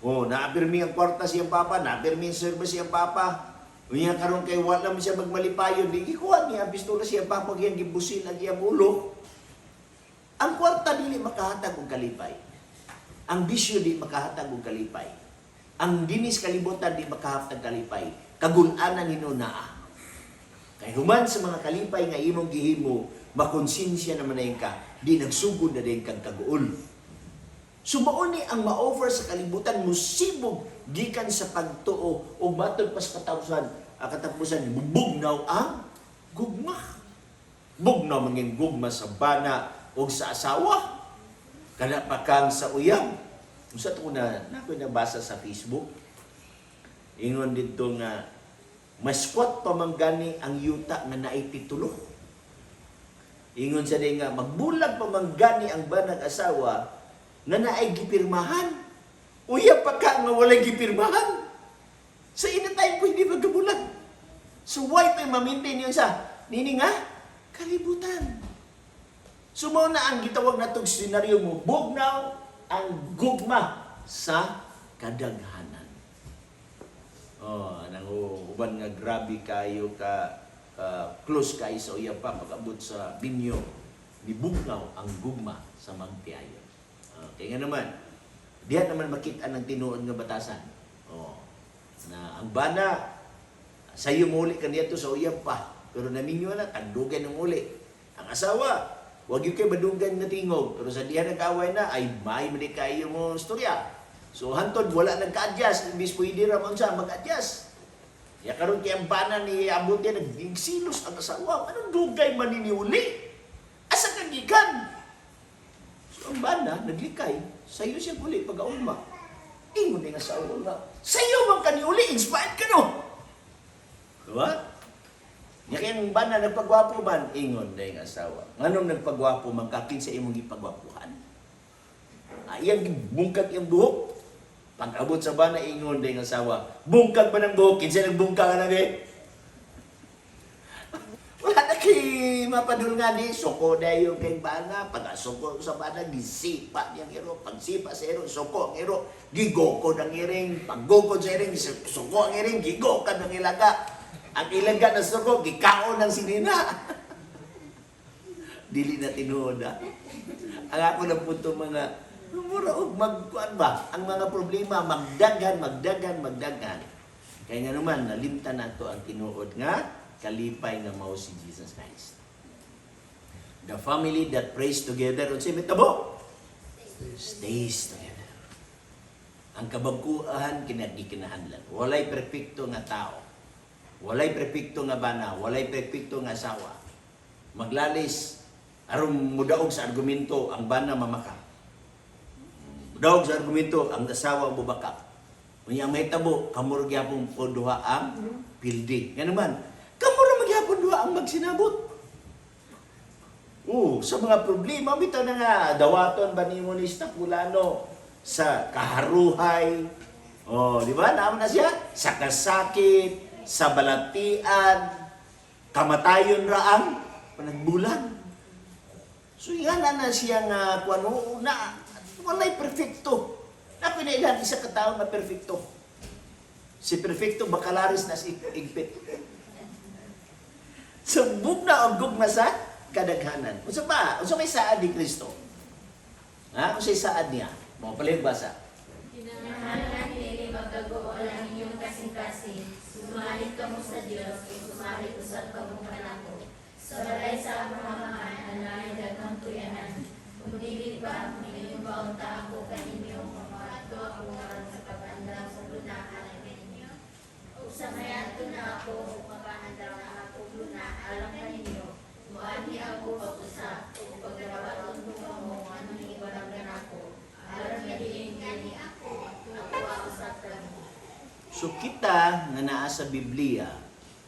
[SPEAKER 1] Naapirmi ang kwarta siyang papa, naapirmi ang service siyang papa. Unya karon kay wala man siya magmalipayon, di gikuha niya pistola siyang papa giyang gibusin ag iyang ulo. Ang kwarta dili makahatag og kalipay. Ang bisyo di makahatag og kalipay. Ang dinis kalibutan di makahatag kalipay. Kagun-anan hinunaa. Kay human sa mga kalipay nga imong gihimo, makonsensya naman na ka, di nagsugod na din kang kaguol. Sumaon ni ang ma-offer sa kalibutan, musibog gikan sa pagtuo o matod pas katapusan, bugnaw ang gugma. Bugnaw manging gugma sa bana o sa asawa. Kana pa kang sa uyab. Usa to na nabasa sa Facebook. Ingon dito nga maskwat pamanggani ang yuta nga naay titulo. Ingon sa nga magbulag pamanggani ang banag asawa nga naay gipirmahan. Uya pa ka nga walay gipirmahan. Sa ina tayo pwede magkabulag. So why pa ma-maintain yun sa nini nga kalibutan. Sumo na ang gitawag na itong senaryo mo, bugnaw ang gugma sa kadaghanan. Uban nga grabe kayo close kayo sa uyab pa pag-abot sa binyo, nibugnaw ang gugma sa magtiayon. Kaya nga naman, diyan naman makita ng tinuon nga batasan. Na ang bana, sayo muli kaniya to sa uyab pa, pero naminyo na, tagdugan ng muli. Ang asawa, wag yung kayo madugan na tingog, pero sa diyan nag-away na, ay may mali kayo mo istorya. So hantod, wala nagka-adjust, imbis pwede ramon sa mag-adjust. Ya karon kay ang bana ni abuti nagsilos ang asawa. Anong dugay maniniuli? Asa ka gikan? So ang bana naglikay, sayo siya uli pag-auma. Ingon nga sa asawa nga, sayo man kaniuli, inspired ka no? Diba? Nga kayang bana nagpagwapo man, ingon na yung asawa. Nganong nagpagwapo man, kakin sa imong ipagwapuhan? Ayang bungkag yung buhok. Pag-abot sa bana, ingon na yung asawa. Bungkag ba ng buhok? Kinsa nagbungkag ka na wala na kay mapadul nga di. Suko na yung kay bana. Pag-suko sa bana, gisipa niyang iro. Pagsipa sa iro, suko ang iro. Gigoko ng iring. Paggoko sa iring, suko ang iring. Gigoko ng ilaga. Ang ilaga na suko, gikao ng sinina. Dili na tinuod na. Ang ako ng punto mga mura og magkuan ba? Ang mga problema magdaghan. Kaya nga naman nalimtan nato ang tinuod nga kalipay nga mao si Jesus Christ. The family that prays together unsay mitabo? Stays together. Ang kabagkuan kinahanglan. Walay perpekto nga tao. Walay perpekto nga bana, walay perpekto nga asawa. Maglalis aron mudaog sa argumento ang bana mamaka. Mudaog sa argumento ang asawa bubaka. Unya mahitabo kamuro gyapon duha ang pildi. Nga naman, kamuro magyapon duha ang magsinabot. Sa mga problema bitaw na nga dawaton ba nimo ni Stapulano sa kaharuhay. Di ba? Naman na siya sa kasakit, sa balatian, kamatayon raang panagbulan. So yan na siya nga kuano na walay perfecto. Na pinailan isa ka tao na perfecto. Si perfecto bakalaris na si igpit. Subok na og gugma sa kadaghanan. Unsa ba? Unsa may saad ni Kristo? Ha? Unsay saad niya? Mo palig basa.
[SPEAKER 2] Kinahanglan dili magkaguol ang inyong kasing-kasing. Sumalit kamo sa Dios, sumalit usab kamo kanako. Sabalay sa among amahan, anay daghang tuyanan. Kung dili pa, inyong baunta ako kaninyo, mamato ako karon sa pag-andam sa lunahan kaninyo. Ug sa mayato na ako, makahandam na ako luna, alam kaninyo. Muani ako pag-usap, ug pagdawaton ko kamo, anong ibalanggan ako. Alam nga diin gani ako usap kamo.
[SPEAKER 1] So kita nga naa sa Biblia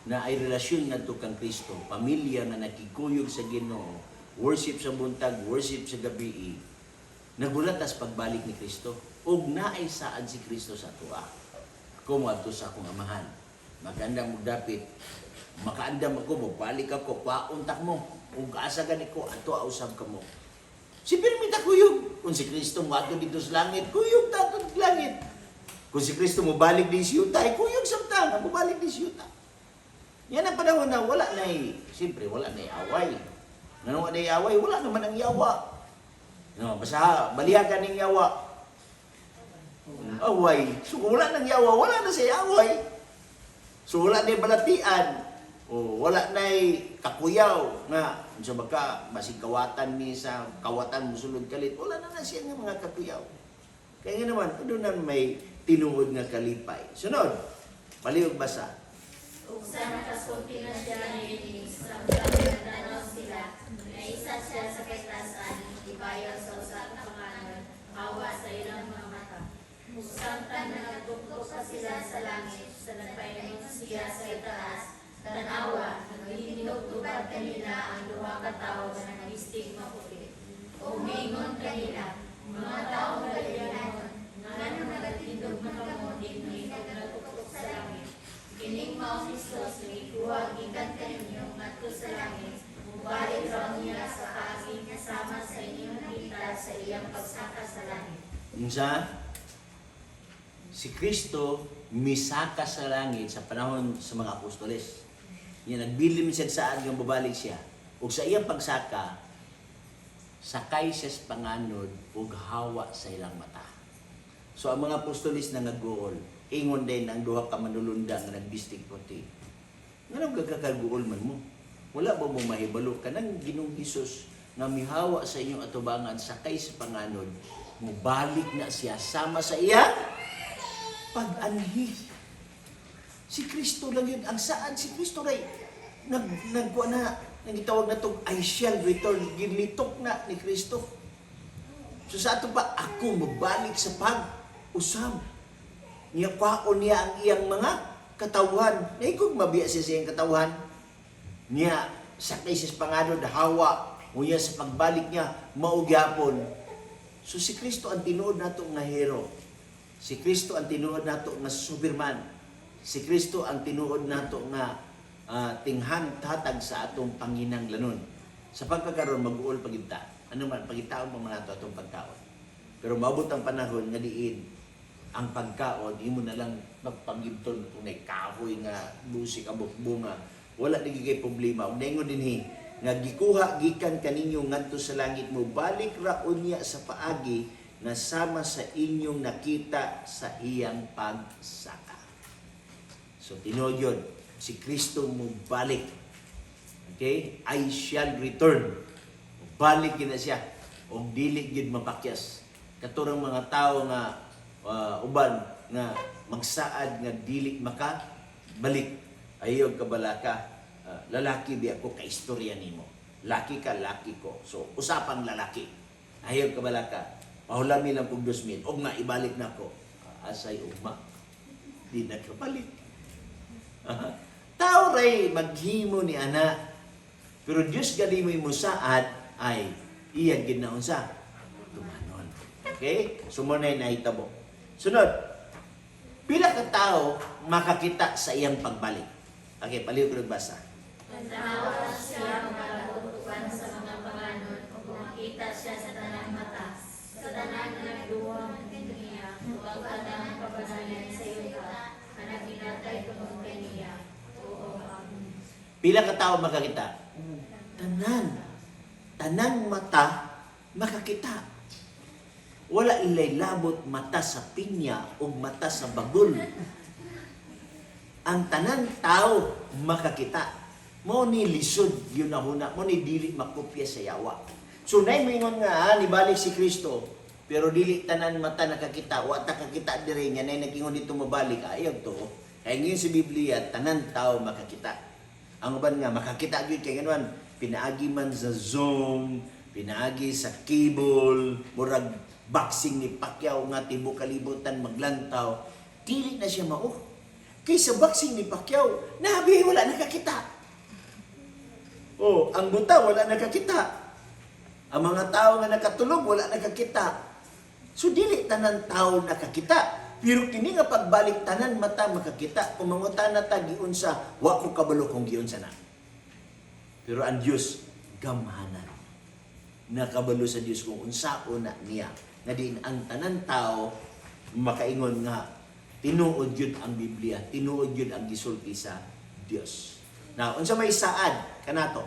[SPEAKER 1] na ay relasyon ngadto kang Kristo, pamilya nga nakikuyog sa Ginoo, worship sa buntag, worship sa gabi, nagulatas pagbalik ni Kristo. Ug naay saan si Kristo sa tuwa. Ako moadto sa akong amahan. Maganda mo dapit. Makaandam ako, magbalik ako, pauntak mo. Ug asa gani ko, ato ausab ka mo. Si permita kuyog. Kung si Kristo moadto dito sa langit, kuyog tato sa langit. Kung si Kristo mo balik din si Yuta, kuyog samtang, mo balik din si Yuta. Yan ang panahon na wala na siyempre wala na away. Nga wala na away, wala naman ang yawa. No, basta balihagan ng yawa. Away. So kung wala nang yawa, wala na siya away. So wala na balatian. O wala na kakuyaw nga unsa baka basig kawatan ni sa kawatan musulod kalit, wala na siya nga mga kakuyaw. Kaya nga naman, doon na may tinuod nga kalipay. Sunod, palihog basa.
[SPEAKER 2] Ug sa nakasulti na siya ni samtang nagdanaw sila, na isa siya sa kaitasan, ibayaw sa usa ka pangalan, hawa sa ilang mga mata. Ug samtang nagtuktok pa sila sa langit, sa nagpaingon siya sa itaas, tanawa, naghinugtubad kanila ang duha ka tawo nga nagistig maputi. Ug miingon kanila, mga tawo galianon, ngano nagatindog man kamo dinhi ug nagtuktok sa langit. Kining mao Kristos gikuha gikan kaninyo ngadto sa langit. Mubalik raw niya sa kaaging kasama sa inyong kita sa iyang pagsaka sa langit.
[SPEAKER 1] Unsa? Si Kristo misaka sa langit sa panahon sa mga apostoles. Niya nagbilim siya saan nga babalik siya. Ug sa iyang pagsaka, sakay siya sa panganod ug hawa sa ilang mata. So ang mga apostoles na naggool, ingon din ang duha ka manulunda nga nagbistig puti. Ngano gagakaguol man mo? Wala ba mo mahibalo ka ng Ginoong Hesus nga mihawa sa inyong atubangan sakay sa panganod, mubalik na siya sama sa iyang pag-anhi. Si Kristo lang yun. Ang saan si Kristo ray nagkuha na, nagitawag na itong I shall return. Ginitok na ni Kristo. So sa ato pa, ako mabalik sa pag-usam. Niya kwaon niya ang iyang mga katawhan. Naikog mabiya siya sa iyang katawhan. Niya sakay siya sa panganod, hawa. Unya sa pagbalik niya, maugyapon. So si Kristo ang tinuod nato nga hero. Si Kristo ang tinuod nato nga Superman. Si Kristo ang tinuod nato nga tinghan tatag sa atong panginahanglanon. Sa pagkakaroon mag-uol pagita. Ano man pagitaon pa man nato atong pagkaon. Pero maabot ang panahon nga diin ang pagkaon imo na lang magpangibton kung nay kahoy nga busik abot bunga. Wala nagigay problema. Ug daingon dinhi nga gikuha gikan kaninyo ngadto sa langit mo balik ra unya sa paagi na sama sa inyong nakita sa iyang pagsaka. So tinuod yun, si Kristo mo balik. Okay? I shall return. Balik gid na siya. O dili gid mapakyas. Katurang mga tao nga uban nga magsaad nga dili maka balik. Ayog kabalaka. Lalaki di ako kaistorya nimo. Laki ka, laki ko. So usapang lalaki. Ayog kabalaka. Mahulami lang kong 2,000. Og nga ibalik na ko. Asay ugma. Di na kabalik. Tao ray maghimo ni ana. Pero Diyos gali mo saad ay iya gid na unsa tumanon. Okay? Sumunay na hitabo. Sunod. Pila ka tao makakita sa iyang pagbalik. Okay, paliw ko nagbasa.
[SPEAKER 2] Tanawa siya magalutukan sa mga panganon o makita siya sa tanang mata. Sa tanang nagduwang niya, huwag ka ng kabanayan sa iyo ka, anak inatay tungkol kaniya. Oo,
[SPEAKER 1] Pila ka tao makakita? Tanan. Tanang mata makakita. Wala ilay labot mata sa pinya o mata sa bagol. Ang tanan tao makakita. Mo ni lisod yun na huna. Mo ni dili makopya sa yawa. So nay mingon nga nibalik si Kristo. Pero dili tanan mata nakakita. Wa ta kakita diri nga nay nagingon dito mabalik. Ayaw to. Kaya ngayon sa Biblia, tanan tao makakita. Ang uban nga makakita gyud kay ganon. Pinaagi man sa Zoom, pinaagi sa cable, murag boxing ni Pacquiao nga tibuok kalibutan maglantaw. Dili na siya mao. Kaysa boxing ni Pacquiao, nabi wala nakakita. Oh, ang buta wala nakakita. Ang mga tao nga nakatulog wala nakakita. So dili tanan tao nakakita. Pero kini nga pagbalik tanan mata makakita. Kung mangutana ta giunsa, wa ko kabalo kung giunsa na. Pero ang Dios gamhanan. Nakabalo sa Dios kung unsaon na niya. Nga din ang tanan tao makaingon nga tinuod yun ang Biblia, tinuod yun ang gisulti sa Dios. Now, unsa may saad kanato?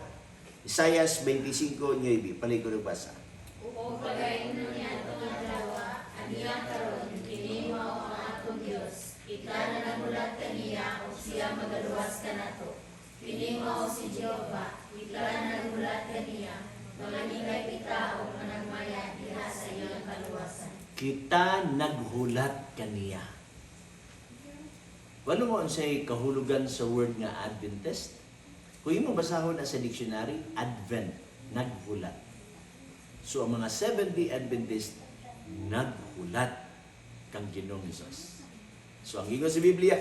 [SPEAKER 1] Isaias 25:9, palig ko basa.
[SPEAKER 2] Kung pagayon niya itong dalawa, aniya karon, pinimaw ang atong Diyos. Ika na nagulat kaniya, o siya magaluwas ka na to. Pinimaw si Jehovah, ika na nagulat kaniya, maganingay kita o managmaya diha sa iyong kaluwasan.
[SPEAKER 1] Kita naghulat kaniya. Walo mo unsay kahulugan sa word nga Adventist? Kung imo basahon na sa dictionary, Advent, naghulat. So ang mga Seventh-day Adventist, naghulat kang Ginoong Hesus. So ang ingon sa Biblia,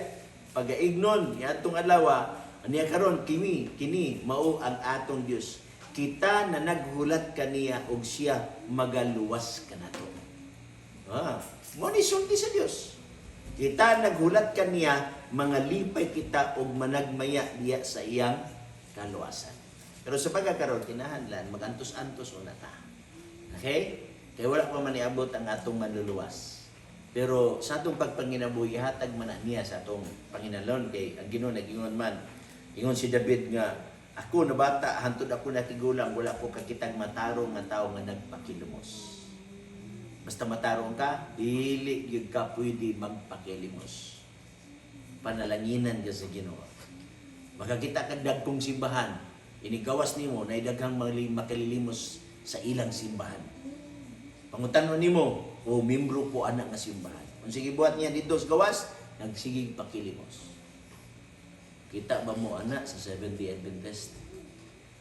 [SPEAKER 1] pag-aignon ni atong adlaw, aniya karon kini mao ang atong Dios. Kita na naghulat kaniya og siya magaluwas kanato. Mo ni sulti sa Dios. Kita naghulat kaniya, mga lipay kita og managmaya diya sa iyang kaluwasan. Pero sa pagkakaroon, kinahanglan, magantos-antos una ta. Okay? Kaya wala pa man iabot ang atong manluluwas. Pero sa atong pagpanginabuhi, hatag man niya sa atong panginalon. Kay ang Ginoo nagingon man, ingon si David nga, ako na bata, hantod ako natigulang, wala ko kakitang matarong nga tao nga nagpakilumos. Basta matarong ka, dili gyud ka pwede magpakilimos. Panalanginan ka sa Ginoo. Makakita ka dagkong simbahan, inigawas nimo na daghang makalilimos sa ilang simbahan. Pangutanon nimo, o membro ko anak nga simbahan. Kung sige buhat niya dito sa gawas, nagsigig pakilimos. Kita ba mo anak sa Seventh-day Adventist?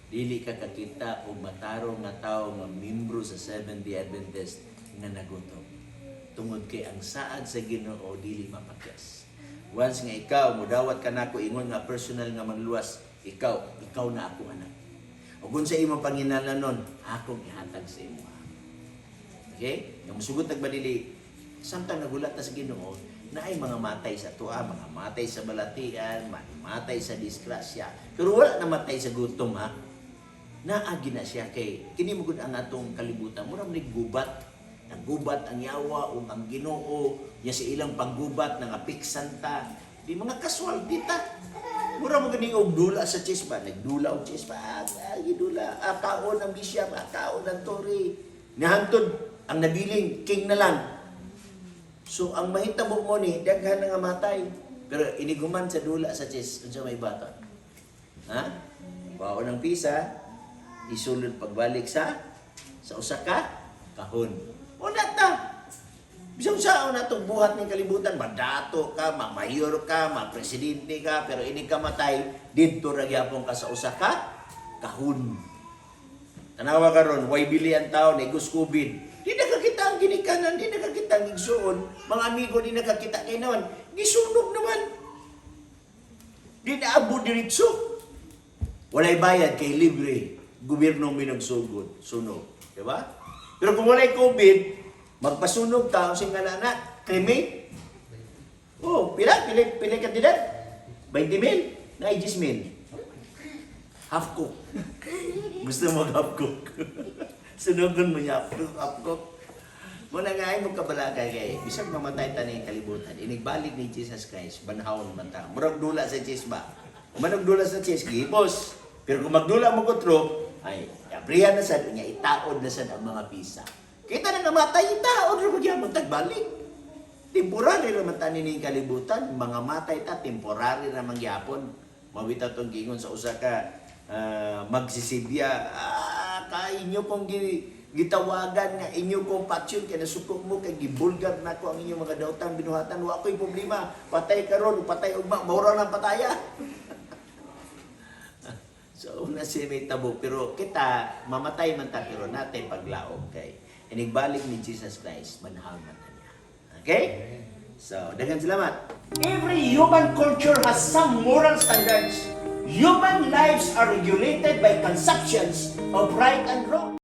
[SPEAKER 1] Dili ka kakita o matarong nga tao nga membro sa Seventh-day Adventist nga nagutom. Tungod kay ang saad sa Ginoo dili mapakyas. Once nga ikaw mudawat ka nako ingon nga personal nga magluwas, ikaw na ako anak. O kung sa imong panginahanglanon, akong ihatag sa imo. Okay? Nga musugot nagbadili, samtang nagulat ta sa Ginoo, na ay mga matay sa tuwa, mga matay sa balatian, matay sa disgrasya. Pero wala na matay sa gutom, ha? Naagi na siya kay kini mo gud ang atong kalibutan. Mura man gubat, naggubat ang yawa o ang Ginoo, nya sa ilang paggubat nga piksanta. Di mga kaswal dita. Mura mo gani og dula sa chispa, nagdula og chispa, gidula, kaon ang bisya, kaon ang tori. Nihantod ang nabiling king na lang. So ang mahitabo mo ni daghan nga matay. Pero iniguman sa dula sa chis, unsa may bata? Ha? Baon ng pisa, isulod pagbalik sa usa ka kahon. Wala ta. Bisang sao na itong buhat ng kalibutan, madato ka, mamayor ka, mapresidente ka, pero ini ka matay, dito ragyapon ka sa usa ka kahon. Tanawa karon, way bilian tao, negus COVID. Di nakakita ang ginikanan, di nakakita ang igsuon. Mga amigo, di nakakita kay naman. Gisunog naman. Di naabo diritso. Walay bayad kay libre. Gobyerno minagsugod. Sunog. Diba? Pero kung walay COVID, magpasunog ka, ang singalana, cremate. Oh, pila kandidat? 20,000? Na 10,000. Half cook. Gusto mo half cook? Sunugon mo niya, half cook. Muna nga ay mong kabalakay kay, bisag mamatay ta na yung kalibutan. Inigbalik ni Jesus Christ, banahon man ta. Murag dula sa cheese ba? Kung manong dula sa cheese, gipos. Pero kung magdula mo kutro, ay, abrihan na sad, niya itaod na sad ang mga pisa. Kita na namatay, itaod na magyamang tagbalik. Temporary naman ta ni kalibutan, mga matay ta, temporary na mangyapon. Mawita tong gingon sa usa ka magsisidya, inyo kong gitawagan nga inyo kong patsyon kaya nasukok mo kay gibulgar na ko ang inyong mga daotang binuhatan. Wa ko'y problema, patay karon patay ugma, maura ng pataya. So, una siya may tabo. Pero kita, mamatay man ta, pero natin paglaog kay. Inigbalik ni Jesus Christ, manahal man ta niya. Okay? So, daghang salamat. Every human culture has some moral standards. Human lives are regulated by conceptions of right and wrong.